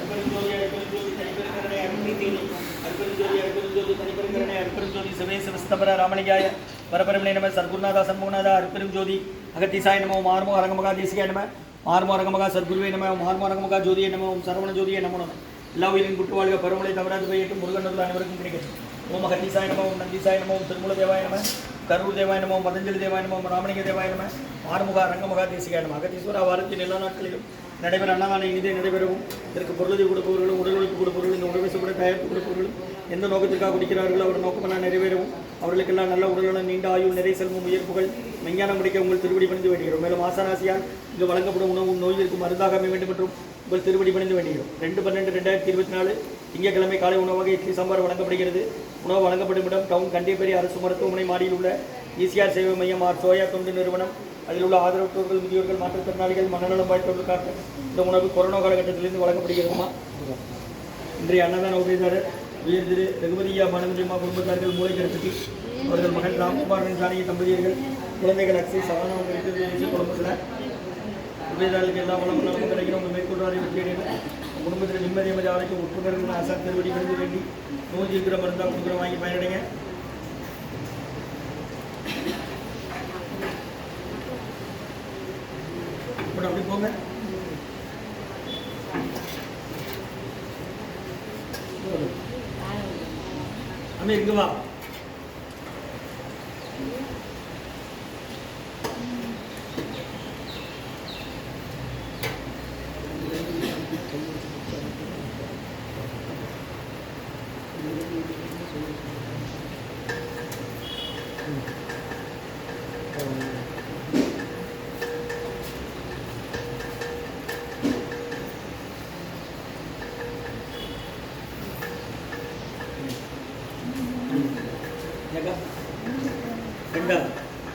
அற்பெருஞ்சோதி அற்பெருஞ்சோதி தனிப்பெருங்கருணை அருள்நீதி அற்பெருஞ்சோதி அற்பெருஞ்சோதி தனிப்பெருங்கருணை அற்பெருஞ்சோதி சிவேச விஸ்தபர ராமலிங்காய பரபரமணே நம சர்க்குருநாதா சண்முகநாதா அற்பெருஞ்சோதி அகத்தீசாய நமோ மார்மோ அரங்கமகா தேசிகாய நம மார்மோ அரங்கமகா சர்க்குருவே நம மார்மோ அரங்கமகா ஜோதியை நம ஓம் சரவண ஜோதியை நமோ நம எல்லா உயிரின் குட்டு வாழ்க பருமலை தவறாது பெய்யட்டும் முருகன் அனைவருக்கும் கிடைக்கட்டும் ஓம் அகத்தீசாய நம ஓம் நந்தீசாய நம ஓம் திருமூல தேவாய நம கரூர் தேவாய நம பதஞ்சலி தேவாய நம ராமலிங்க தேவாய நம ஆறுமுக ரங்கமுகா தேசிகாய நம அகத்தீஸ்வர வாரத்தின் எல்லா நாட்களிலும் நடைபெற அன்னதான இனிதே நடைபெறவும் இதற்கு பொருளுதவி கொடுப்பவர்களும் உடல் உழைப்பு கொடுப்பவர்களும் இந்த உணவை கூட தயாரிப்பு கொடுப்பவர்களும் எந்த நோக்கத்திற்காக குடிக்கிறார்களோ அவர் நோக்கமெல்லாம் நிறைவேறவும் அவர்களுக்கெல்லாம் நல்ல உடலுடன் நீண்ட ஆயுள் நிறை செல்வம் உயர்ப்புகள் விஞ்ஞானம் முடிக்க உங்கள் திருவடி பணிந்து வேண்டுகிறோம். மேலும் ஆசாராசியால் இங்கு வழங்கப்படும் உணவும் நோய்களுக்கு மருந்தாக அமைய வேண்டும் என்றும் உங்கள் திருவடி பணிந்து வேண்டுகிறோம். 2/12/2024 திங்கட்கிழமை காலை உணவாக இட்லி சாம்பார் வழங்கப்படுகிறது. உணவு வழங்கப்படும் இடம் டவுன் கண்டிப்பேரி அரசு மருத்துவமனை மாடியில் உள்ள ஈசிஆர் சேவை மையம் ஆர் சோயா தொண்டு நிறுவனம். அதில் உள்ள ஆதரவற்றோர்கள் முதியோர்கள் மாற்றுத்திறனாளிகள் மனநலம் வாய்ந்தவர்களுக்காக இந்த உணவு கொரோனா காலகட்டத்திலிருந்து வழங்கப்படுகிறதுமா. இன்றைய அன்னதான உபயதாரர் உயர் திரு ரகுபதியா மனந்திரிமா குடும்பத்தார்கள் மூளைக்கருத்துக்கு அவர்கள் மகன் ராம்குமாரன் ஜானகி தம்பதியர்கள் குழந்தைகள் அக்ஷய் சவானா குடும்பத்தில் உபயதாரர்களுக்கு எல்லா வளமும் நலமும் கிடைக்கிறோம். உங்கள் மேற்கொள்வாரை வெற்றியடையும் குடும்பத்தில் நிம்மதி அமைதி ஆலைக்கு உட்புணர்கள் ஆசார் திருவடி கழிந்து வேண்டி நோய் இருக்கிற மருந்தாக கொடுக்குற வாங்கி பயனடைங்க. அப்படி போங்க. அம்மே இங்க வா.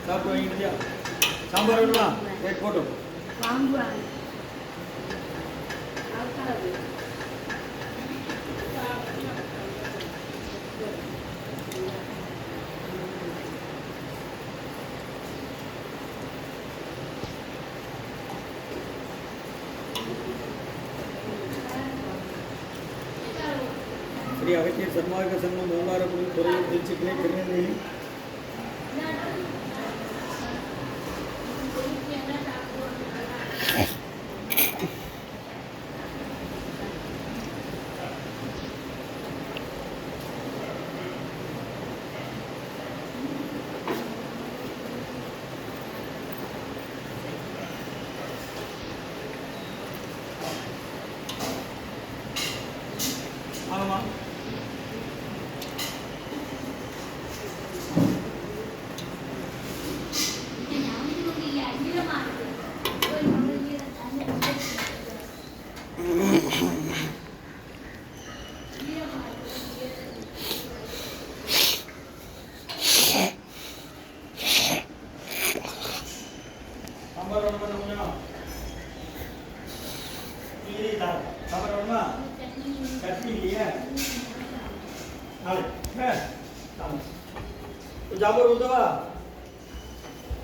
சாப்பிட்டு வாங்கிட்டியா? சாம்பார் வேணுமா? ரேட் போட்டோம். ஸ்ரீ அகத்தியர் சன்மார்க்க சங்கம் ஓங்காரக்குடி துறையூர் திருச்சிக்கிளை திருநெல்வேலி ஆமாம். சாம்பார் வேணுமா? கொஞ்சம் சாம்பார் வேணுமா? சட்னி இல்லையா? நாளை சாம்பார் ஊற்றவா?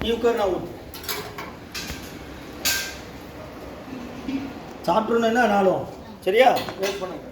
நீ உட்கார், நான் ஊற்று. சாப்பிட்றோன்னா நாளும் சரியா? வெயிட் பண்ணுங்க.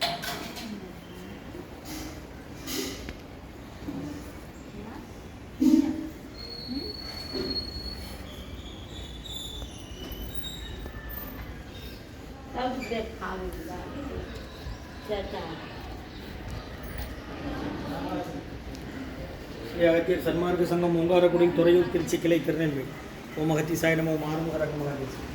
அகத்தியர் சன்மார்க்க சங்கம் ஓங்காரக்குடி துறையூர் திருச்சி கிளை திருநெல்வேலி. ஓம் அகத்தீசாய நமோ மாறுமுக ரங்கமகா தேசிகாய